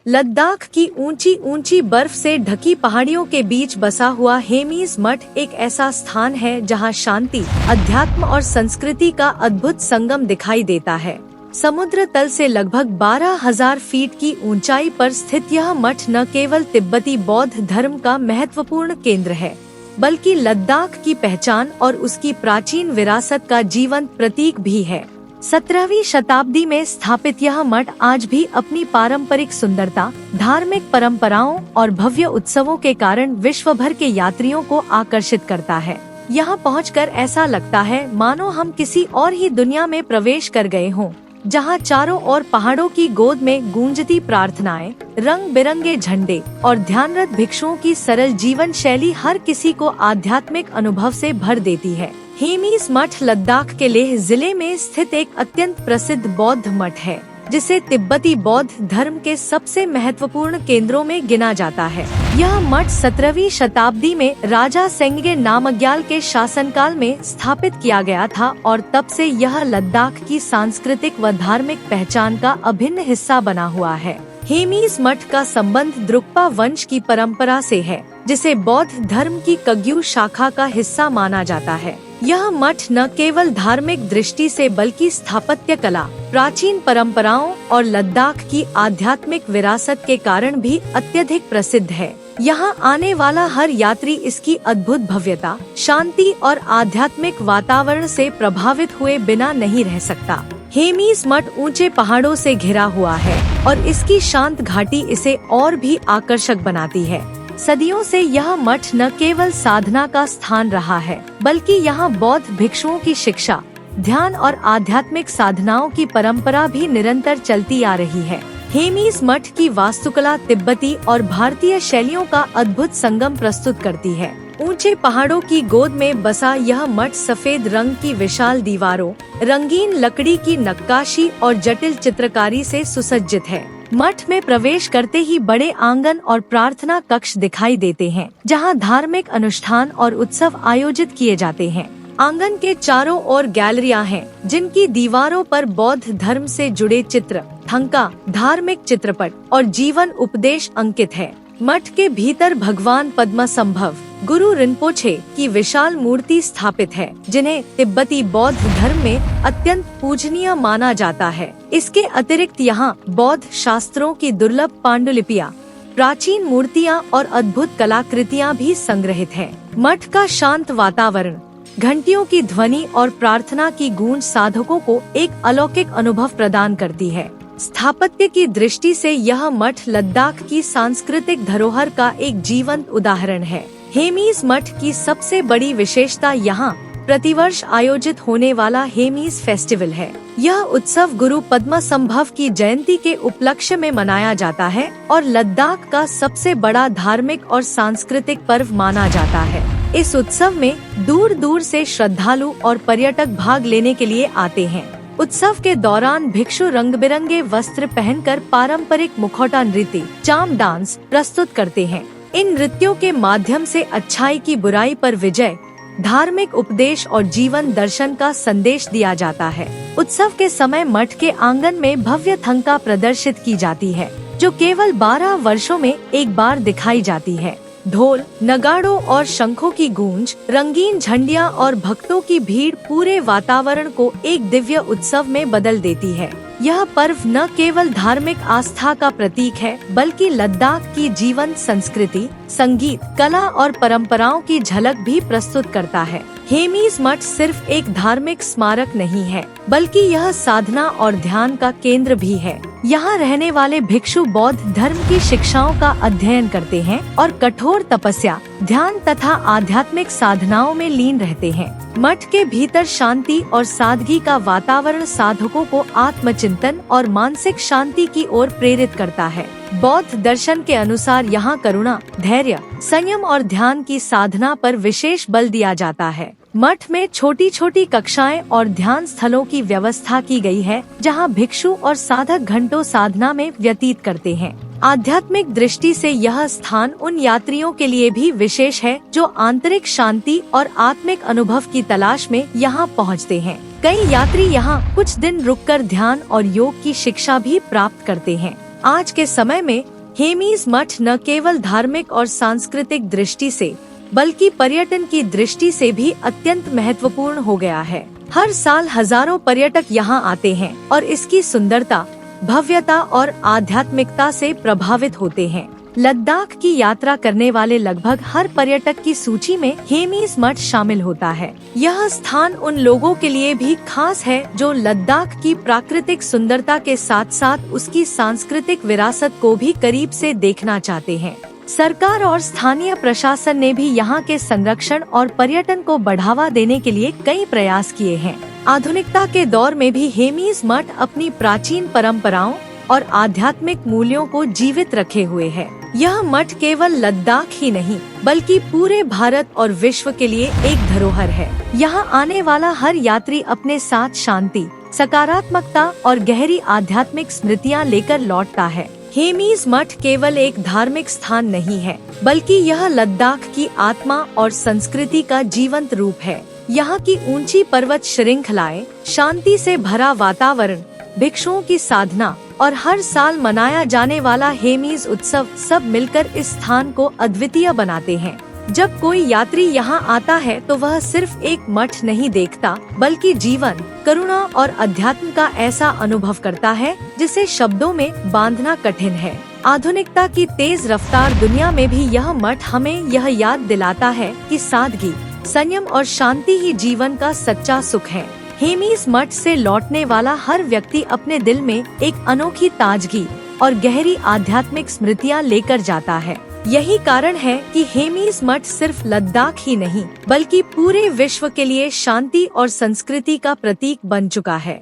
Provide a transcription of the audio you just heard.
लद्दाख की ऊंची ऊंची बर्फ से ढकी पहाड़ियों के बीच बसा हुआ हेमीज मठ एक ऐसा स्थान है जहां शांति, अध्यात्म और संस्कृति का अद्भुत संगम दिखाई देता है। समुद्र तल से लगभग 12,000 फीट की ऊंचाई पर स्थित यह मठ न केवल तिब्बती बौद्ध धर्म का महत्वपूर्ण केंद्र है, बल्कि लद्दाख की पहचान और उसकी प्राचीन विरासत का जीवंत प्रतीक भी है। 17वीं शताब्दी में स्थापित यह मठ आज भी अपनी पारंपरिक सुंदरता, धार्मिक परंपराओं और भव्य उत्सवों के कारण विश्व भर के यात्रियों को आकर्षित करता है। यहाँ पहुंचकर ऐसा लगता है मानो हम किसी और ही दुनिया में प्रवेश कर गए हों, जहाँ चारों ओर पहाड़ों की गोद में गूंजती प्रार्थनाएं, रंग बिरंगे झंडे और ध्यानरत भिक्षुओं की सरल जीवन शैली हर किसी को आध्यात्मिक अनुभव से भर देती है। हेमीज मठ लद्दाख के लेह जिले में स्थित एक अत्यंत प्रसिद्ध बौद्ध मठ है, जिसे तिब्बती बौद्ध धर्म के सबसे महत्वपूर्ण केंद्रों में गिना जाता है। यह मठ 17वीं शताब्दी में राजा सेंगे नामग्याल के शासनकाल में स्थापित किया गया था और तब से यह लद्दाख की सांस्कृतिक व धार्मिक पहचान का अभिन्न हिस्सा बना हुआ है। हेमीज मठ का संबंध द्रुक्पा वंश की परंपरा से है, जिसे बौद्ध धर्म की कग्यू शाखा का हिस्सा माना जाता है। यह मठ न केवल धार्मिक दृष्टि से बल्कि स्थापत्य कला, प्राचीन परंपराओं और लद्दाख की आध्यात्मिक विरासत के कारण भी अत्यधिक प्रसिद्ध है। यहाँ आने वाला हर यात्री इसकी अद्भुत भव्यता, शांति और आध्यात्मिक वातावरण से प्रभावित हुए बिना नहीं रह सकता। हेमीज मठ ऊंचे पहाड़ों से घिरा हुआ है और इसकी शांत घाटी इसे और भी आकर्षक बनाती है। सदियों से यह मठ न केवल साधना का स्थान रहा है, बल्कि यहाँ बौद्ध भिक्षुओं की शिक्षा, ध्यान और आध्यात्मिक साधनाओं की परंपरा भी निरंतर चलती आ रही है। हेमीज मठ की वास्तुकला तिब्बती और भारतीय शैलियों का अद्भुत संगम प्रस्तुत करती है। ऊंचे पहाड़ों की गोद में बसा यह मठ सफेद रंग की विशाल दीवारों, रंगीन लकड़ी की नक्काशी और जटिल चित्रकारी से सुसज्जित है। मठ में प्रवेश करते ही बड़े आंगन और प्रार्थना कक्ष दिखाई देते हैं, जहां धार्मिक अनुष्ठान और उत्सव आयोजित किए जाते हैं। आंगन के चारों ओर गैलरियां हैं, जिनकी दीवारों पर बौद्ध धर्म से जुड़े चित्र, थंका, धार्मिक चित्रपट और जीवन उपदेश अंकित है। मठ के भीतर भगवान पद्मसंभव, गुरु रिनपोछे की विशाल मूर्ति स्थापित है, जिन्हें तिब्बती बौद्ध धर्म में अत्यंत पूजनीय माना जाता है। इसके अतिरिक्त यहाँ बौद्ध शास्त्रों की दुर्लभ पांडुलिपियाँ, प्राचीन मूर्तियाँ और अद्भुत कलाकृतियाँ भी संग्रहित हैं। मठ का शांत वातावरण, घंटियों की ध्वनि और प्रार्थना की गूंज साधकों को एक अलौकिक अनुभव प्रदान करती है। स्थापत्य की दृष्टि से यह मठ लद्दाख की सांस्कृतिक धरोहर का एक जीवंत उदाहरण है। हेमीज मठ की सबसे बड़ी विशेषता यहाँ प्रतिवर्ष आयोजित होने वाला हेमीज फेस्टिवल है। यह उत्सव गुरु पद्मसंभव की जयंती के उपलक्ष्य में मनाया जाता है और लद्दाख का सबसे बड़ा धार्मिक और सांस्कृतिक पर्व माना जाता है। इस उत्सव में दूर दूर से श्रद्धालु और पर्यटक भाग लेने के लिए आते हैं। उत्सव के दौरान भिक्षु रंग बिरंगे वस्त्र पहनकर पारंपरिक मुखौटा नृत्य, चाम डांस प्रस्तुत करते हैं। इन नृत्यों के माध्यम से अच्छाई की बुराई पर विजय, धार्मिक उपदेश और जीवन दर्शन का संदेश दिया जाता है। उत्सव के समय मठ के आंगन में भव्य थंका प्रदर्शित की जाती है, जो केवल 12 वर्षों में एक बार दिखाई जाती है। ढोल, नगाड़ों और शंखों की गूंज, रंगीन झंडियां और भक्तों की भीड़ पूरे वातावरण को एक दिव्य उत्सव में बदल देती है। यह पर्व न केवल धार्मिक आस्था का प्रतीक है, बल्कि लद्दाख की जीवंत संस्कृति, संगीत, कला और परंपराओं की झलक भी प्रस्तुत करता है। हेमीज मठ सिर्फ एक धार्मिक स्मारक नहीं है, बल्कि यह साधना और ध्यान का केंद्र भी है। यहाँ रहने वाले भिक्षु बौद्ध धर्म की शिक्षाओं का अध्ययन करते हैं और कठोर तपस्या, ध्यान तथा आध्यात्मिक साधनाओं में लीन रहते हैं। मठ के भीतर शांति और सादगी का वातावरण साधकों को आत्मचिंतन और मानसिक शांति की ओर प्रेरित करता है। बौद्ध दर्शन के अनुसार यहाँ करुणा, धैर्य, संयम और ध्यान की साधना पर विशेष बल दिया जाता है। मठ में छोटी छोटी कक्षाएं और ध्यान स्थलों की व्यवस्था की गई है, जहां भिक्षु और साधक घंटों साधना में व्यतीत करते हैं। आध्यात्मिक दृष्टि से यह स्थान उन यात्रियों के लिए भी विशेष है जो आंतरिक शांति और आत्मिक अनुभव की तलाश में यहाँ पहुँचते हैं। कई यात्री यहाँ कुछ दिन रुककर ध्यान और योग की शिक्षा भी प्राप्त करते हैं। आज के समय में हेमीज मठ न केवल धार्मिक और सांस्कृतिक दृष्टि से बल्कि पर्यटन की दृष्टि से भी अत्यंत महत्वपूर्ण हो गया है। हर साल हजारों पर्यटक यहाँ आते हैं और इसकी सुंदरता, भव्यता और आध्यात्मिकता से प्रभावित होते हैं। लद्दाख की यात्रा करने वाले लगभग हर पर्यटक की सूची में हेमीज मठ शामिल होता है। यह स्थान उन लोगों के लिए भी खास है जो लद्दाख की प्राकृतिक सुंदरता के साथ साथ उसकी सांस्कृतिक विरासत को भी करीब से देखना चाहते हैं। सरकार और स्थानीय प्रशासन ने भी यहाँ के संरक्षण और पर्यटन को बढ़ावा देने के लिए कई प्रयास किए हैं। आधुनिकता के दौर में भी हेमीज मठ अपनी प्राचीन परंपराओं और आध्यात्मिक मूल्यों को जीवित रखे हुए है। यह मठ केवल लद्दाख ही नहीं बल्कि पूरे भारत और विश्व के लिए एक धरोहर है। यहाँ आने वाला हर यात्री अपने साथ शांति, सकारात्मकता और गहरी आध्यात्मिक स्मृतियाँ लेकर लौटता है। हेमीज मठ केवल एक धार्मिक स्थान नहीं है बल्कि यह लद्दाख की आत्मा और संस्कृति का जीवंत रूप है। यहाँ की ऊंची पर्वत श्रृंखलाएं, शांति से भरा वातावरण, भिक्षुओं की साधना और हर साल मनाया जाने वाला हेमीज उत्सव सब मिलकर इस स्थान को अद्वितीय बनाते हैं। जब कोई यात्री यहाँ आता है तो वह सिर्फ एक मठ नहीं देखता बल्कि जीवन, करुणा और अध्यात्म का ऐसा अनुभव करता है जिसे शब्दों में बांधना कठिन है। आधुनिकता की तेज रफ्तार दुनिया में भी यह मठ हमें यह याद दिलाता है कि सादगी, संयम और शांति ही जीवन का सच्चा सुख है। हेमीज मठ से लौटने वाला हर व्यक्ति अपने दिल में एक अनोखी ताजगी और गहरी आध्यात्मिक स्मृतियाँ लेकर जाता है। यही कारण है कि हेमीज मठ सिर्फ लद्दाख ही नहीं बल्कि पूरे विश्व के लिए शांति और संस्कृति का प्रतीक बन चुका है।